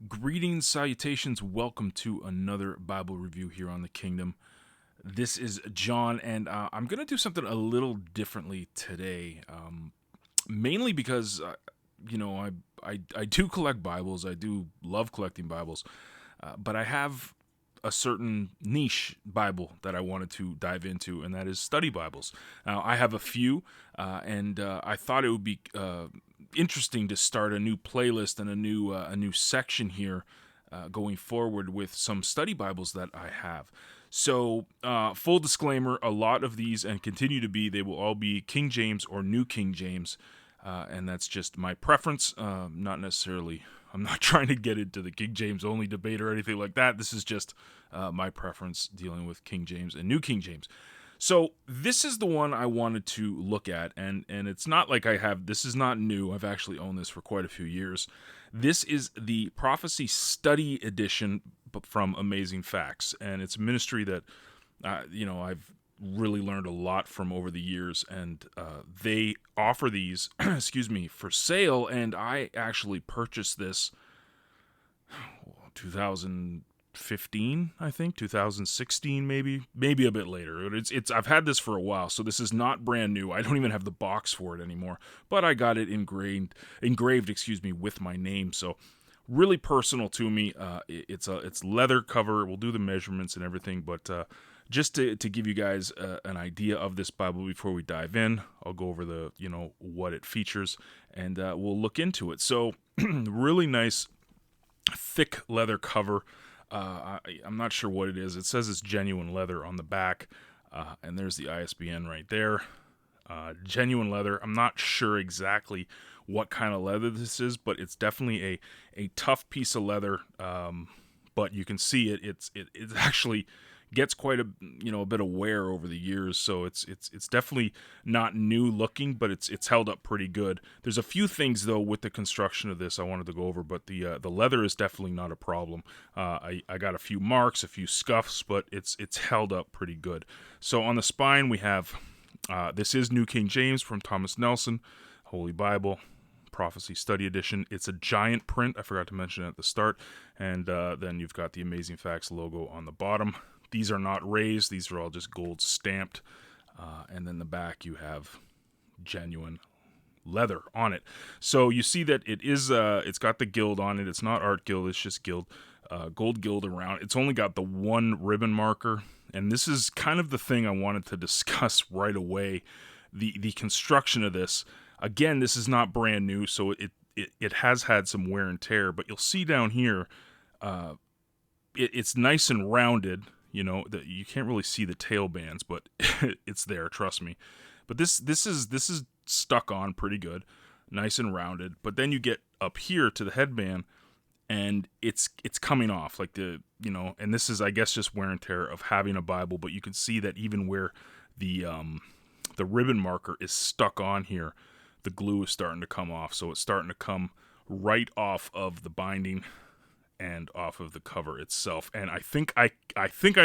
Greetings, salutations, welcome to another Bible review here on the Kingdom. This is John, and I'm going to do something a little differently today, mainly because, I do collect Bibles. I do love collecting Bibles, but I have a certain niche Bible that I wanted to dive into, and that is study Bibles. Now, I have a few, and I thought it would be interesting to start a new playlist and a new section here going forward with some study Bibles that I have. So, full disclaimer: a lot of these, and continue to be, they will all be King James or New King James, and that's just my preference. Not necessarily. I'm not trying to get into the King James only debate or anything like that. This is just my preference dealing with King James and New King James. So this is the one I wanted to look at, and it's not like this is not new. I've actually owned this for quite a few years. This is the Prophecy Study Edition from Amazing Facts, and it's a ministry that, I've really learned a lot from over the years, and they offer these, for sale, and I actually purchased this 2015, I think, 2016, maybe a bit later. I've had this for a while, so this is not brand new. I don't even have the box for it anymore, but I got it engraved, with my name, so really personal to me. It's leather cover. We'll do the measurements and everything, but just to give you guys an idea of this Bible before we dive in, I'll go over what it features, and we'll look into it. So, really nice, thick leather cover. I'm not sure what it is. It says it's genuine leather on the back, and there's the ISBN right there. Genuine leather. I'm not sure exactly what kind of leather this is, but it's definitely a tough piece of leather. But you can see it. It actually gets quite a bit of wear over the years, so it's definitely not new looking, but it's held up pretty good. There's a few things though with the construction of this I wanted to go over, but the leather is definitely not a problem. I got a few marks, a few scuffs, but it's held up pretty good. So on the spine we have this is New King James from Thomas Nelson, Holy Bible, Prophecy Study Edition. It's a giant print. I forgot to mention it at the start, and then you've got the Amazing Facts logo on the bottom. These are not raised. These are all just gold stamped. And then the back you have genuine leather on it. So you see that it is, it's got the gild on it. It's not art gild. It's just gild, gold gild around. It's only got the one ribbon marker. And this is kind of the thing I wanted to discuss right away. The construction of this. Again, this is not brand new, so it has had some wear and tear. But you'll see down here, it's nice and rounded. You can't really see the tail bands, but it's there, trust me. But this is stuck on pretty good, nice and rounded. But then you get up here to the headband, and it's coming off like and this is, I guess, just wear and tear of having a Bible. But you can see that even where the ribbon marker is stuck on here, the glue is starting to come off. So it's starting to come right off of the binding and off of the cover itself. And I think I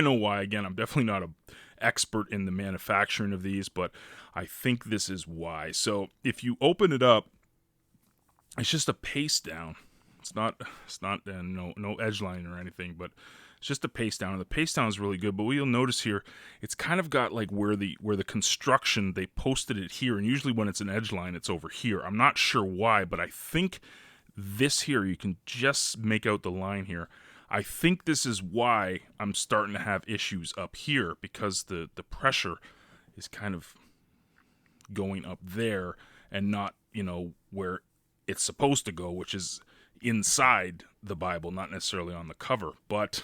know why. Again, I'm definitely not an expert in the manufacturing of these, but I think this is why. So if you open it up, it's just a paste down. It's not no edge line or anything, but it's just a paste down. And the paste down is really good. But what you'll notice here, it's kind of got like where the construction, they posted it here, and usually when it's an edge line, it's over here. I'm not sure why, but I think this here, you can just make out the line here. I think this is why I'm starting to have issues up here, because the pressure is kind of going up there and not, where it's supposed to go, which is inside the Bible, not necessarily on the cover. But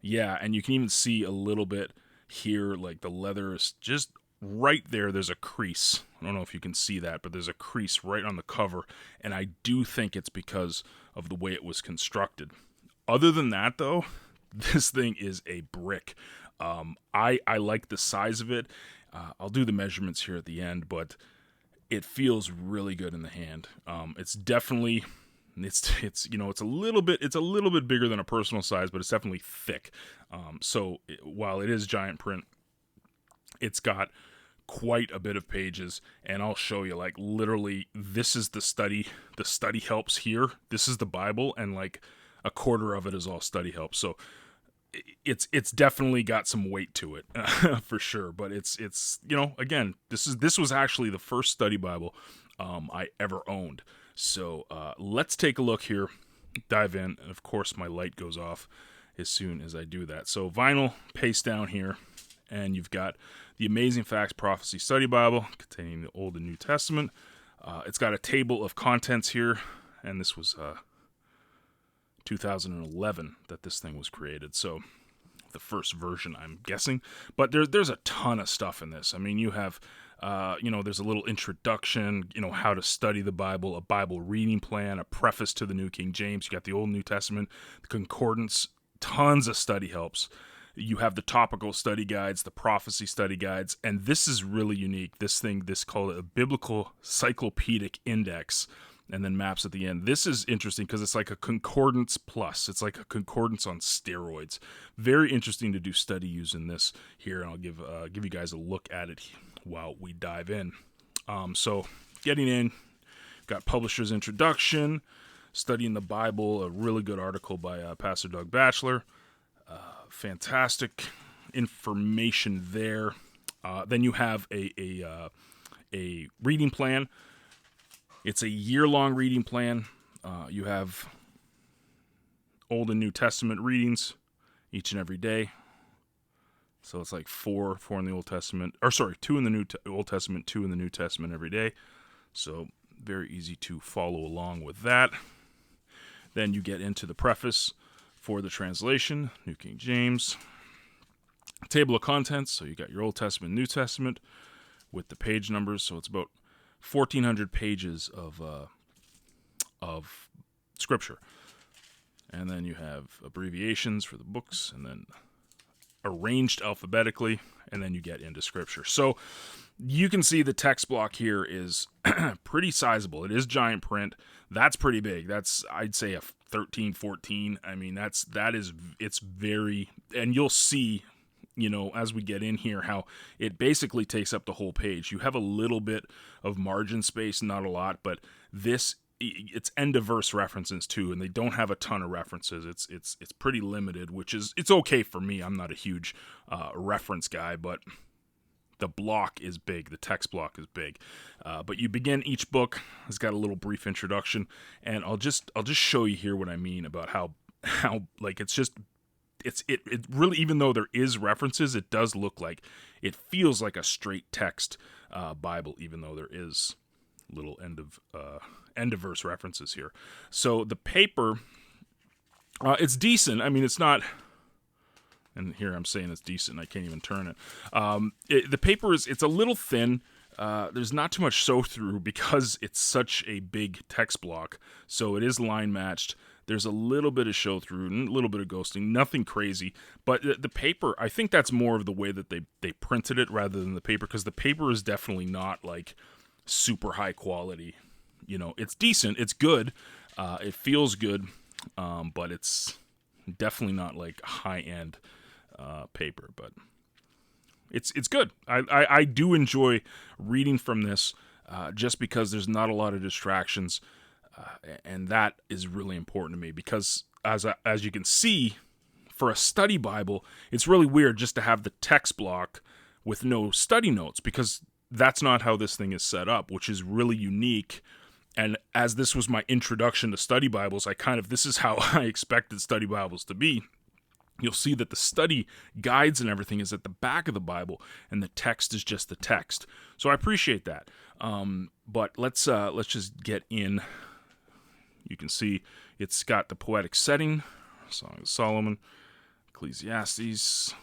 yeah, and you can even see a little bit here, like the leather is just right there. There's a crease. I don't know if you can see that, but there's a crease right on the cover, and I do think it's because of the way it was constructed. Other than that, though, this thing is a brick. I like the size of it. I'll do the measurements here at the end, but it feels really good in the hand. It's definitely, it's a little bit bigger than a personal size, but it's definitely thick. While it is giant print, it's got quite a bit of pages, and I'll show you, like, literally, this is the study helps here. This is the Bible, and like a quarter of it is all study helps. So it's definitely got some weight to it, for sure. But it's again, this was actually the first study Bible I ever owned. So let's take a look here, dive in, and of course my light goes off as soon as I do that. So vinyl paste down here, and you've got the Amazing Facts Prophecy Study Bible containing the Old and New Testament. It's got a table of contents here, and this was 2011 that this thing was created. So the first version, I'm guessing. But there's a ton of stuff in this. I mean, you have, there's a little introduction, how to study the Bible, a Bible reading plan, a preface to the New King James. You got the Old and New Testament, the concordance, tons of study helps. You have the topical study guides, the prophecy study guides, and this is really unique. This called a biblical cyclopedic index, and then maps at the end. This is interesting because it's like a concordance plus. It's like a concordance on steroids. Very interesting to do study using this here, and I'll give you guys a look at it while we dive in. So getting in, got Publisher's Introduction, Studying the Bible, a really good article by Pastor Doug Batchelor. Fantastic information there. Then you have a reading plan. It's a year-long reading plan. You have Old and New Testament readings each and every day. So it's like four in the Old Testament. Or sorry, 2 in the Old Testament, 2 in the New Testament every day. So very easy to follow along with that. Then you get into the preface for the translation, New King James. Table of contents. So you got your Old Testament, New Testament with the page numbers. So it's about 1,400 pages of scripture. And then you have abbreviations for the books, and then arranged alphabetically, and then you get into scripture. So you can see the text block here is pretty sizable. It is giant print. That's pretty big. That's, I'd say, a 13, 14. I mean, it's very, and you'll see, as we get in here, how it basically takes up the whole page. You have a little bit of margin space, not a lot, but it's end of verse references too, and they don't have a ton of references. It's pretty limited, which is, it's okay for me. I'm not a huge reference guy, but the block is big. The text block is big. But you begin each book. It's got a little brief introduction, and I'll just show you here what I mean about how like it really, even though there is references, it does look like, it feels like a straight text Bible, even though there is little end of verse references here. So the paper, it's decent. I mean, it's not, and here I'm saying it's decent, I can't even turn it. The paper it's a little thin. There's not too much sew through because it's such a big text block. So it is line matched. There's a little bit of show through and a little bit of ghosting, nothing crazy. But the paper, I think that's more of the way that they printed it rather than the paper, because the paper is definitely not like super high quality. It's decent, it's good, it feels good, but it's definitely not like high-end paper. But it's good. I do enjoy reading from this, just because there's not a lot of distractions. And that is really important to me, because as you can see, for a study Bible, it's really weird just to have the text block with no study notes, because that's not how this thing is set up, which is really unique. And as this was my introduction to study Bibles, this is how I expected study Bibles to be. You'll see that the study guides and everything is at the back of the Bible, and the text is just the text. So I appreciate that. But let's just get in. You can see it's got the poetic setting, Song of Solomon, Ecclesiastes,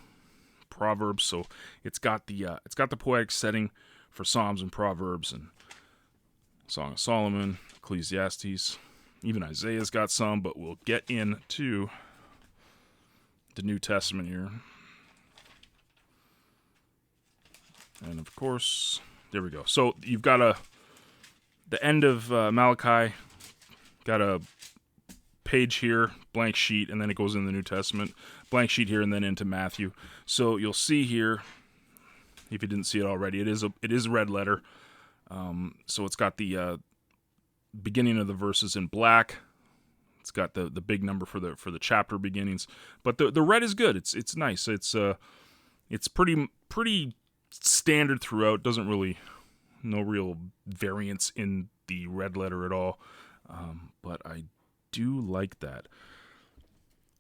Proverbs. So it's got the poetic setting for Psalms and Proverbs and Song of Solomon, Ecclesiastes. Even Isaiah's got some, but we'll get into the New Testament here. And of course, there we go. So you've got the end of Malachi. Got a page here, blank sheet, and then it goes in the New Testament. Blank sheet here, and then into Matthew. So you'll see here, if you didn't see it already. It is red letter. So it's got the beginning of the verses in black. It's got the big number for the chapter beginnings. But the red is good. It's nice. It's pretty standard throughout. No real variance in the red letter at all. But I do like that.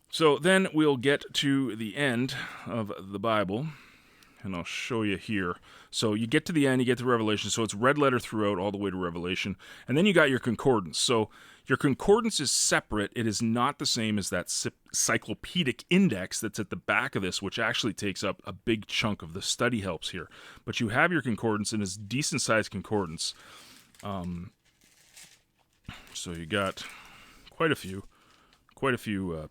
So then we'll get to the end of the Bible, and I'll show you here. So you get to the end, you get to Revelation, so it's red letter throughout all the way to Revelation, and then you got your concordance. So your concordance is separate. It is not the same as that cyclopedic index that's at the back of this, which actually takes up a big chunk of the study helps here. But you have your concordance, and it's decent-sized concordance. So you got quite a few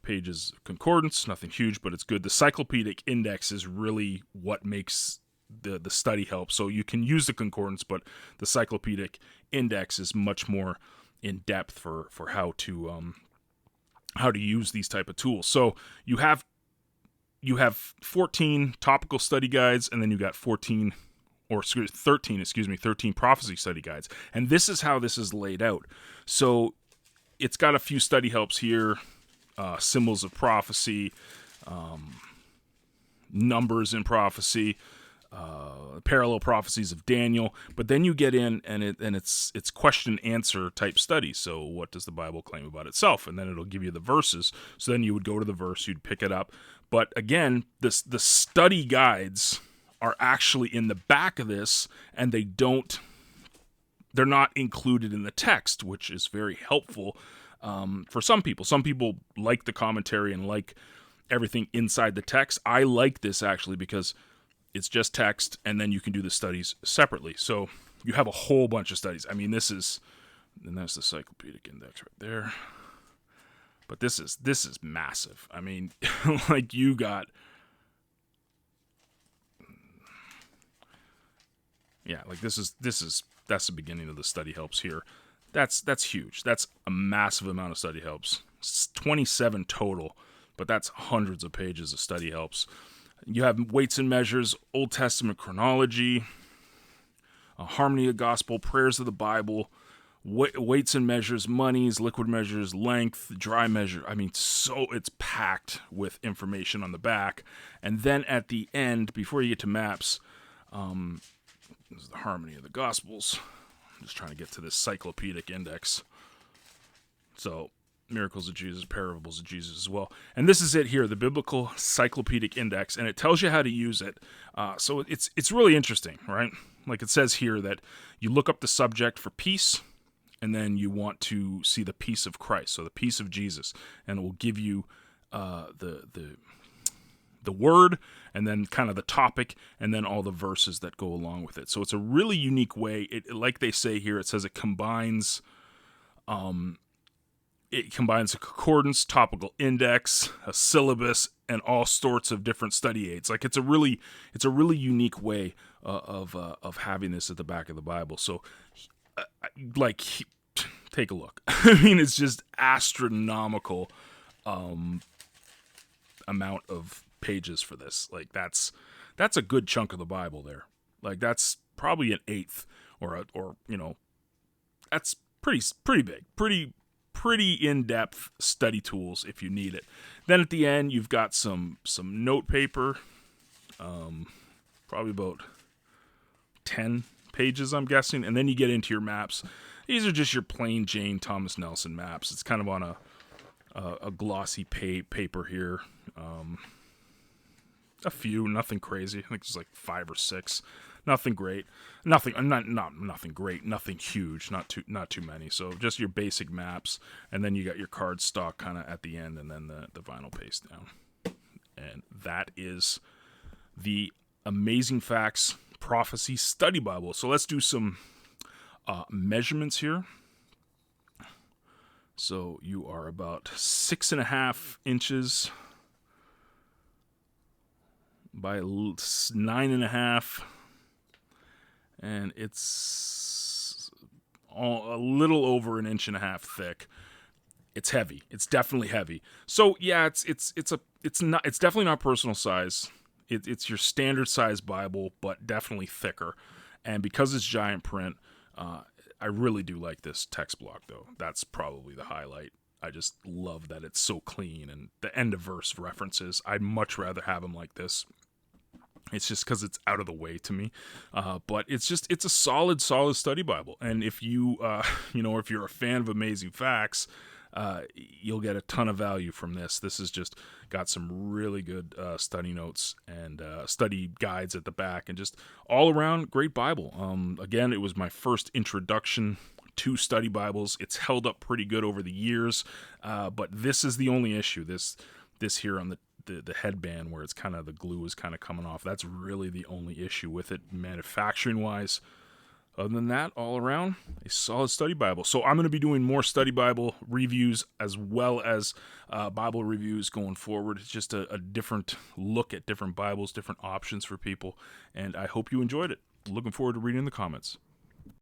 pages of concordance, nothing huge, but it's good. The cyclopedic index is really what makes the study help. So you can use the concordance, but the cyclopedic index is much more in depth for how to use these type of tools. So you have 14 topical study guides, and then you got 13 prophecy study guides. And this is how this is laid out. So it's got a few study helps here. Symbols of prophecy, numbers in prophecy, parallel prophecies of Daniel. But then you get in, and it's question answer type study. So what does the Bible claim about itself? And then it'll give you the verses. So then you would go to the verse, you'd pick it up. But again, the study guides are actually in the back of this, and they're not included in the text, which is very helpful. For some people. Some people like the commentary and like everything inside the text. I like this actually because it's just text, and then you can do the studies separately. So you have a whole bunch of studies. I mean, that's the cyclopedic index right there. But this is massive. I mean, like you got, yeah, like that's the beginning of the study helps here. That's huge. That's a massive amount of study helps. It's 27 total, but that's hundreds of pages of study helps. You have weights and measures, Old Testament chronology, harmony of gospel, prayers of the Bible, weights and measures, monies, liquid measures, length, dry measure. I mean, so it's packed with information on the back. And then at the end, before you get to maps, this is the harmony of the gospels. Just trying to get to this cyclopedic index. So, miracles of Jesus, parables of Jesus as well. And this is it here, the biblical cyclopedic index, and it tells you how to use it. So it's really interesting, right? Like it says here that you look up the subject for peace, and then you want to see the peace of Christ, so the peace of Jesus, and it will give you the word, and then kind of the topic, and then all the verses that go along with it. So it's a really unique way. It, like they say here, it says it combines a concordance, topical index, a syllabus, and all sorts of different study aids. Like it's a really unique way of having this at the back of the Bible. So, take a look. I mean, it's just astronomical amount of pages for this. Like that's a good chunk of the Bible there. Like that's probably an eighth or that's pretty big, pretty in-depth study tools if you need it. Then at the end you've got some note paper, probably about 10 pages I'm guessing, and then you get into your maps. These are just your plain Jane Thomas Nelson maps. It's kind of on a glossy paper here. A few, nothing crazy. I think there's like 5 or 6. Nothing great. Nothing great. Nothing huge. Not too many. So just your basic maps, and then you got your card stock kind of at the end, and then the vinyl paste down. And that is the Amazing Facts Prophecy Study Bible. So let's do some measurements here. So you are about 6.5 inches by 9.5, and it's a little over 1.5 inches thick. It's heavy. It's definitely heavy. So yeah, it's definitely not personal size. It's your standard size Bible, but definitely thicker. And because it's giant print, I really do like this text block, though. That's probably the highlight. I just love that it's so clean, and the end of verse references. I'd much rather have them like this. It's just because it's out of the way to me, but it's a solid study Bible. And if you, if you're a fan of Amazing Facts, you'll get a ton of value from this. This has just got some really good study notes and study guides at the back, and just all around great Bible. Again, it was my first introduction to study Bibles. It's held up pretty good over the years, but this is the only issue. This here on the headband, where it's kind of, the glue is kind of coming off. That's really the only issue with it manufacturing wise. Other than that, all around, a solid study Bible. So I'm going to be doing more study Bible reviews as well as Bible reviews going forward. It's just a different look at different Bibles, different options for people, and I hope you enjoyed it. Looking forward to reading the comments.